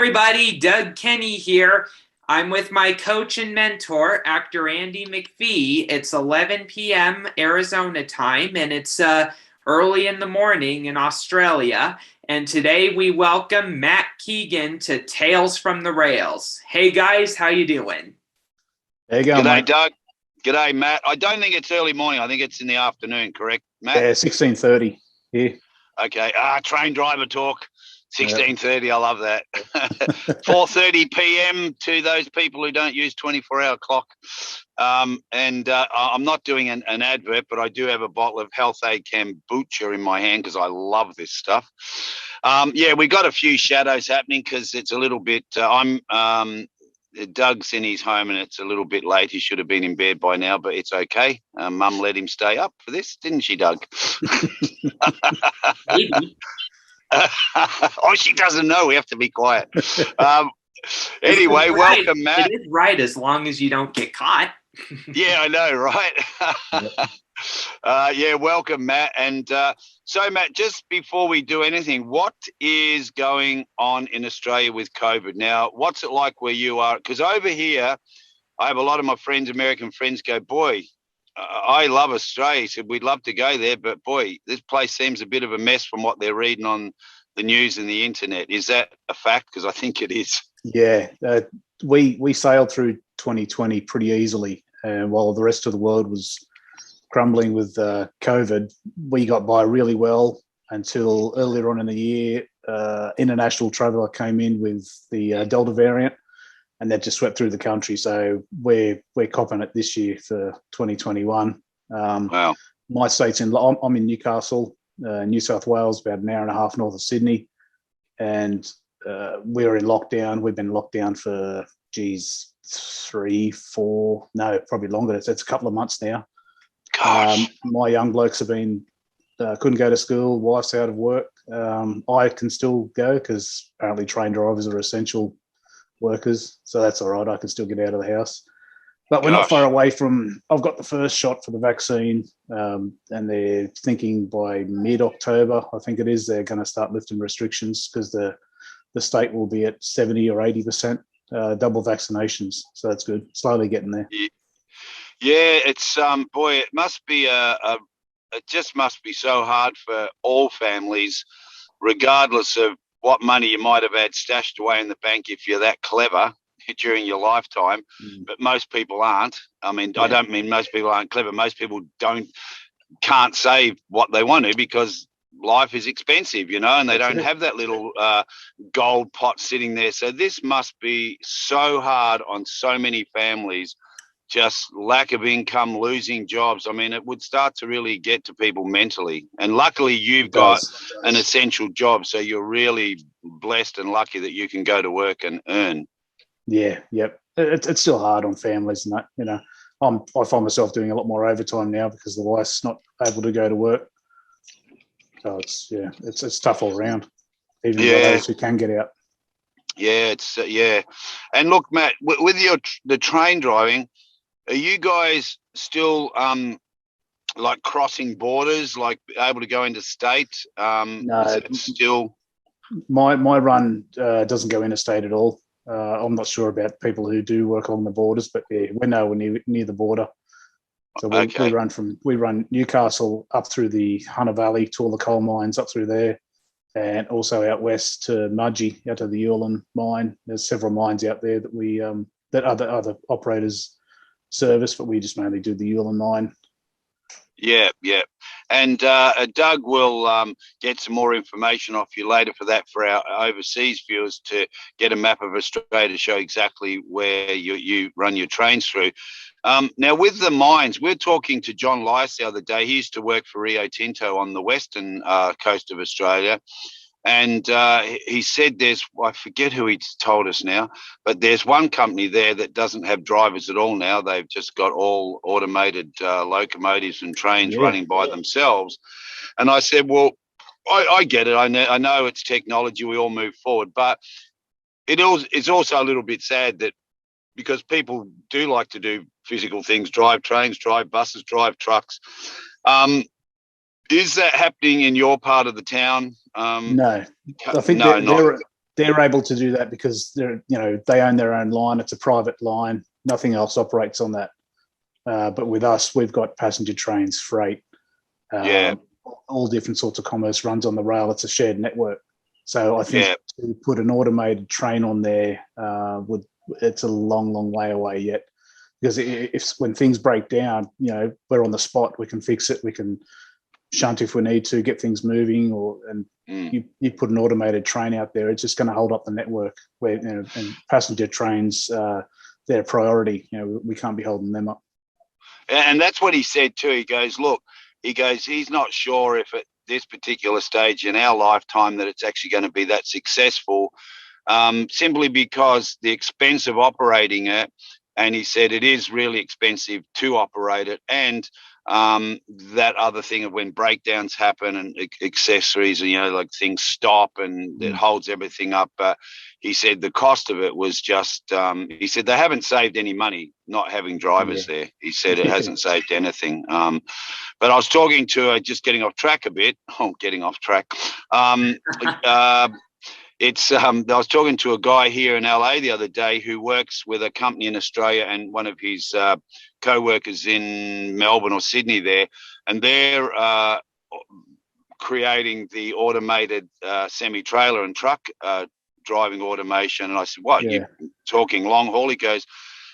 everybody, Doug Kenny here. I'm with my coach and mentor, actor Andy McPhee. It's 11 p.m. Arizona time, and it's early in the morning in Australia. And today we welcome Matt Keegan to Tales from the Rails. Hey guys, how you doing? There you go, G'day, mate. Doug. G'day, Matt. I don't think it's early morning. I think it's in the afternoon, correct, Matt? Yeah, 16:30 here. Okay. Train driver talk. 16:30. I love that. 4:30 p.m. to those people who don't use 24-hour clock. I'm not doing an advert, but I do have a bottle of Health Aid kombucha in my hand because I love this stuff. We got a few shadows happening because it's a little bit. Doug's in his home and it's a little bit late. He should have been in bed by now, but it's okay. Mum let him stay up for this, didn't she, Doug? Maybe. She doesn't know. We have to be quiet. Anyway, Right. welcome, Matt. It is right as long as you don't get caught. Yeah, I know, right? Welcome, Matt. And so, Matt, just before we do anything, what is going on in Australia with COVID? Now, what's it like where you are? Because over here, I have a lot of my friends, American friends, go, boy, I love Australia. He said, we'd love to go there, but boy, this place seems a bit of a mess from what they're reading on the news and the internet. Is that a fact? Because I think it is. Yeah, we sailed through 2020 pretty easily, and while the rest of the world was crumbling with COVID, we got by really well until earlier on in the year. International traveller came in with the Delta variant, and that just swept through the country. So we're copping it this year for 2021. Wow. My state's I'm in Newcastle, New South Wales, about an hour and a half north of Sydney, and we're in lockdown. We've been locked down for, 3, 4, no, probably longer. It's a couple of months now. Gosh. My young blokes have been, couldn't go to school, wife's out of work. I can still go because apparently train drivers are essential workers, so that's all right. I can still get out of the house. But we're not far away from, I've got the first shot for the vaccine, and they're thinking by mid-October, I think it is, they're going to start lifting restrictions because the state will be at 70 or 80% double vaccinations. So that's good. Slowly getting there. Yeah, it's boy, it must be it just must be so hard for all families, regardless of what money you might have had stashed away in the bank if you're that clever during your lifetime. But most people aren't. I mean, yeah. I don't mean most people aren't clever. Most people can't save what they want to because life is expensive, and they don't have that little gold pot sitting there. So this must be so hard on so many families, just lack of income, losing jobs. I mean, it would start to really get to people mentally. And luckily you've got an essential job, so you're really blessed and lucky that you can go to work and earn. Yeah, yep. It's still hard on families and that, I find myself doing a lot more overtime now because the wife's not able to go to work. So it's tough all around, even for those who can get out. Yeah, And look, Matt, with the train driving, are you guys still like crossing borders, like able to go into state? No, is it still. My run doesn't go interstate at all. I'm not sure about people who do work along the borders, but yeah, we're nowhere near the border. So we run Newcastle up through the Hunter Valley to all the coal mines up through there, and also out west to Mudgee, out to the Ulan mine. There's several mines out there that we that other operators service, but we just mainly do the Ulan mine. Yeah. And Doug will get some more information off you later for our overseas viewers to get a map of Australia to show exactly where you run your trains through. Now, with the mines, we're talking to John Lyce the other day. He used to work for Rio Tinto on the western coast of Australia. And he said I forget who he told us now, but there's one company there that doesn't have drivers at all now. They've just got all automated locomotives and trains running by themselves. And I said, well, I get it. I know it's technology. We all move forward. But it's also a little bit sad that because people do like to do physical things, drive trains, drive buses, drive trucks. Is that happening in your part of the town? No, I think they're able to do that because they own their own line. It's a private line. Nothing else operates on that. But with us, we've got passenger trains, freight, all different sorts of commerce runs on the rail. It's a shared network. So I think to put an automated train on there, it's a long, long way away yet. Because when things break down, we're on the spot. We can fix it. We can shunt if we need to, get things moving, you put an automated train out there, it's just going to hold up the network. Where and passenger trains, they're a priority. We can't be holding them up. And that's what he said too. He goes, look, he's not sure if at this particular stage in our lifetime that it's actually going to be that successful, simply because the expense of operating it. And he said it is really expensive to operate it, and that other thing of when breakdowns happen and accessories and like things stop and it holds everything up. He said the cost of it was just. He said they haven't saved any money not having drivers there. He said it hasn't saved anything. But I was talking to just getting off track a bit. Oh, getting off track. I was talking to a guy here in LA the other day who works with a company in Australia, and one of his co-workers in Melbourne or Sydney there, and they're creating the automated semi-trailer and truck driving automation. And I said, what, you're talking long haul? He goes,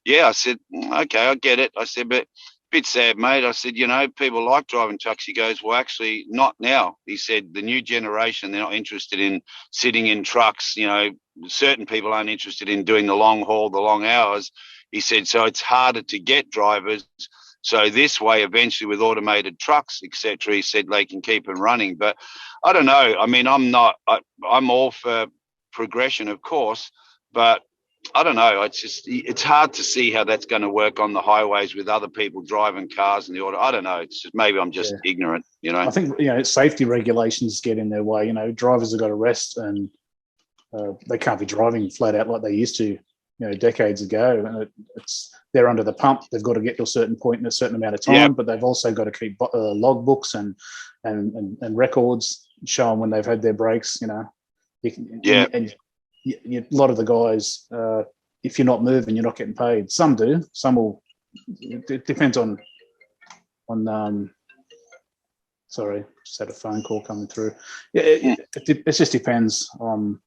yeah. I said, okay, I get it. I said, but bit sad, mate. I said, people like driving trucks. He goes, well, actually, not now. He said, the new generation, they're not interested in sitting in trucks. Certain people aren't interested in doing the long haul, the long hours. He said, so it's harder to get drivers. So this way, eventually with automated trucks, etc., he said they can keep them running. But I don't know. I mean, I'm all for progression, of course, but I don't know. It's hard to see how that's going to work on the highways with other people driving cars in the auto. I don't know. It's just maybe I'm just ignorant. I think safety regulations get in their way. Drivers have got to rest, and they can't be driving flat out like they used to, decades ago. And they're under the pump. They've got to get to a certain point in a certain amount of time, but they've also got to keep logbooks and records showing when they've had their breaks. A lot of the guys, if you're not moving, you're not getting paid. Some do. Some will. It depends on. Sorry, just had a phone call coming through. Yeah, it just depends on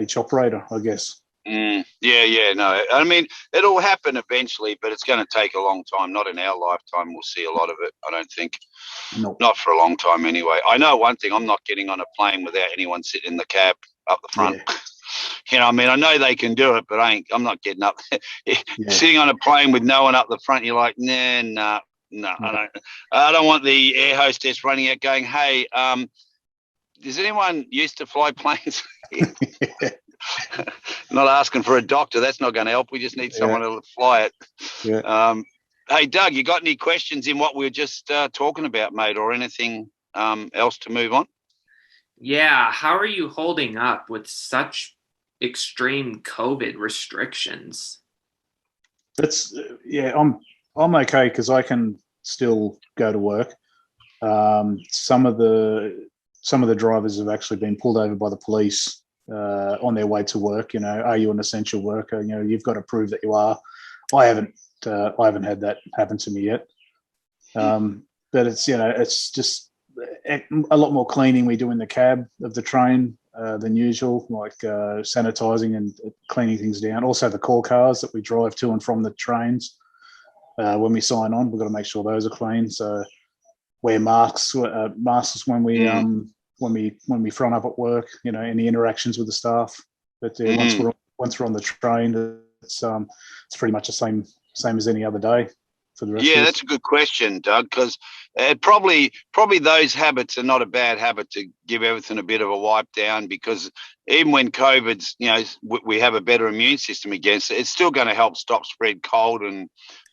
each operator, I guess. No. I mean, it'll happen eventually, but it's going to take a long time. Not in our lifetime. We'll see a lot of it, I don't think. No. Not for a long time anyway. I know one thing. I'm not getting on a plane without anyone sitting in the cab up the front. I mean, I know they can do it, but I'm not getting up. Sitting on a plane with no one up the front, you're like, no, I don't want the air hostess running out going, hey, does anyone used to fly planes? Not asking for a doctor. That's not going to help. We just need someone to fly it. Hey, Doug, you got any questions in what we were just talking about, mate, or anything else to move on? Yeah, how are you holding up with such extreme COVID restrictions? I'm okay because I can still go to work. Some of the drivers have actually been pulled over by the police on their way to work. Are you an essential worker? You've got to prove that you are. I haven't had that happen to me yet. But it's just a lot more cleaning we do in the cab of the train than usual, like sanitizing and cleaning things down. Also, the core cars that we drive to and from the trains, when we sign on, we've got to make sure those are clean. So, wear masks when we front up at work. Any interactions with the staff. But once we're on the train, it's pretty much the same as any other day. That's a good question, Doug, because probably those habits are not a bad habit to give everything a bit of a wipe down, because even when COVID's, we have a better immune system against it, it's still going to help stop spread cold and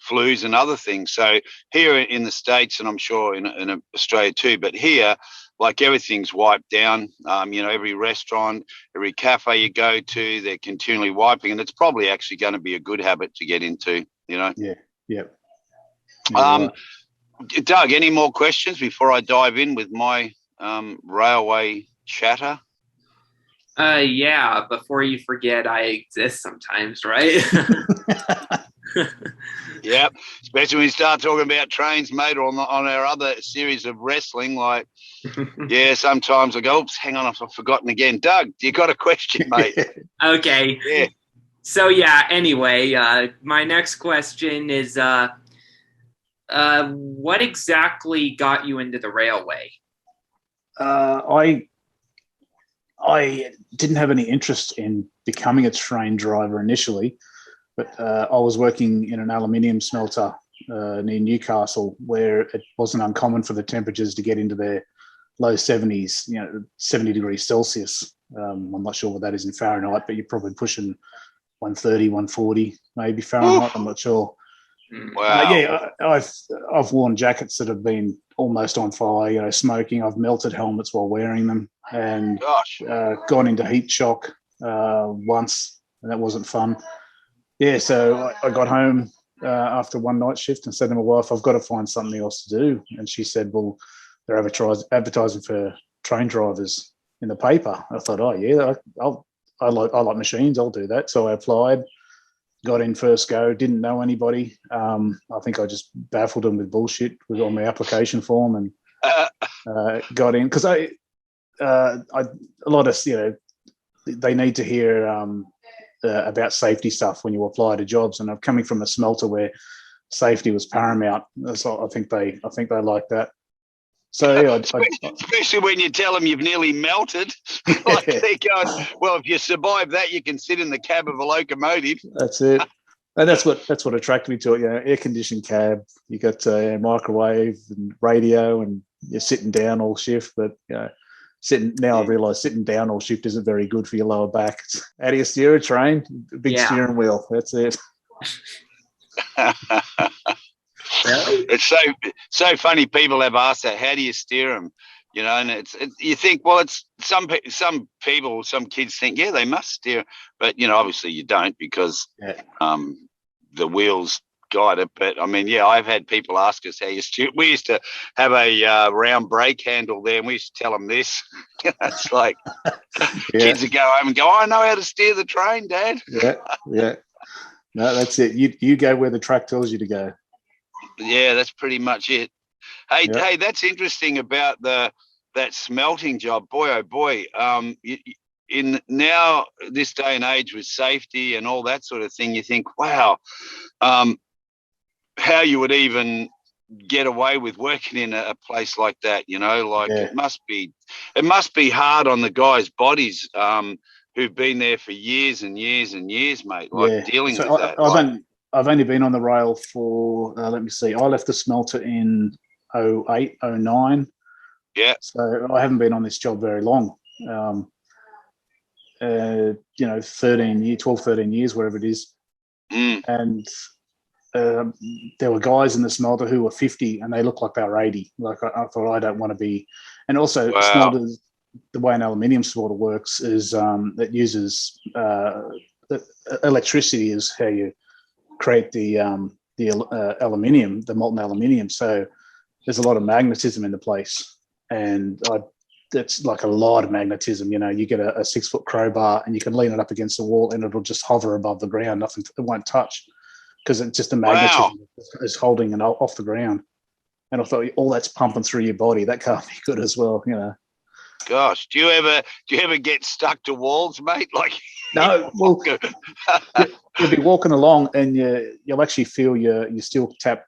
flus and other things. So here in the States, and I'm sure in Australia too, but here, like, everything's wiped down. Every restaurant, every cafe you go to, they're continually wiping, and it's probably actually going to be a good habit to get into, Yeah. Doug, any more questions before I dive in with my railway chatter? Yeah, before you forget, I exist sometimes, right? Yep. Especially when you start talking about trains, mate, or on our other series of wrestling. Like, yeah, sometimes I go, oops, hang on, I've forgotten again. Doug, you got a question, mate? Okay. Yeah. So yeah, anyway, my next question is what exactly got you into the railway? I didn't have any interest in becoming a train driver initially, but I was working in an aluminium smelter near Newcastle, where it wasn't uncommon for the temperatures to get into their low 70s, 70 degrees Celsius. I'm not sure what that is in Fahrenheit, but you're probably pushing 130, 140, maybe Fahrenheit. I'm not sure. Wow. Yeah, I've worn jackets that have been almost on fire, smoking. I've melted helmets while wearing them, and Gosh. gone into heat shock once, and that wasn't fun. Yeah, so I got home after one night shift and said to my wife, "I've got to find something else to do." And she said, "Well, they're advertising for train drivers in the paper." I thought, "Oh yeah, I like machines. I'll do that." So I applied. Got in first go, didn't know anybody. I think I just baffled them with bullshit on my application form and got in because a lot of they need to hear about safety stuff when you apply to jobs, and I'm coming from a smelter where safety was paramount. So I think they like that. So yeah, especially when you tell them you've nearly melted, like they're going, well, if you survive that, you can sit in the cab of a locomotive. That's it, and that's what attracted me to it. Air conditioned cab, you got microwave and radio, and you're sitting down all shift. But I realise sitting down all shift isn't very good for your lower back. How do you steer a train? Big steering wheel. That's it. It's so funny. People have asked that. How do you steer them? And you think, well, it's some people, some kids think, yeah, they must steer, but obviously you don't because the wheels guide it. But I mean, yeah, I've had people ask us how you steer. We used to have a round brake handle there, and we used to tell them this. It's like kids would go home and go, I know how to steer the train, Dad. Yeah. No, that's it. You go where the track tells you to go. Yeah, that's pretty much it. Hey, that's interesting about that smelting job. Boy, oh boy. In now this day and age with safety and all that sort of thing, you think, wow, how you would even get away with working in a place like that. It must be hard on the guys' bodies who've been there for years and years and years, mate. Dealing with that. I've only been on the rail for, let me see, I left the smelter in 08, 09. Yeah. So I haven't been on this job very long. 12, 13 years, wherever it is. And there were guys in the smelter who were 50 and they looked like they were 80. Like I thought, I don't want to be. And also smelters, the way an aluminium smelter works is it uses electricity is how you create the aluminium, the molten aluminium. So there's a lot of magnetism in the place, and that's like a lot of magnetism. You get a 6-foot crowbar and you can lean it up against the wall and it'll just hover above the ground. Nothing, it won't touch because it's just the magnetism is holding it off the ground. And I thought, all that's pumping through your body, that can't be good as well. Gosh, do you ever get stuck to walls, mate? Like, no, well, you'll be walking along and you'll actually feel your steel cap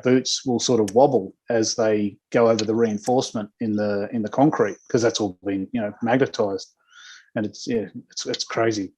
boots will sort of wobble as they go over the reinforcement in the concrete because that's all been magnetized, and it's crazy.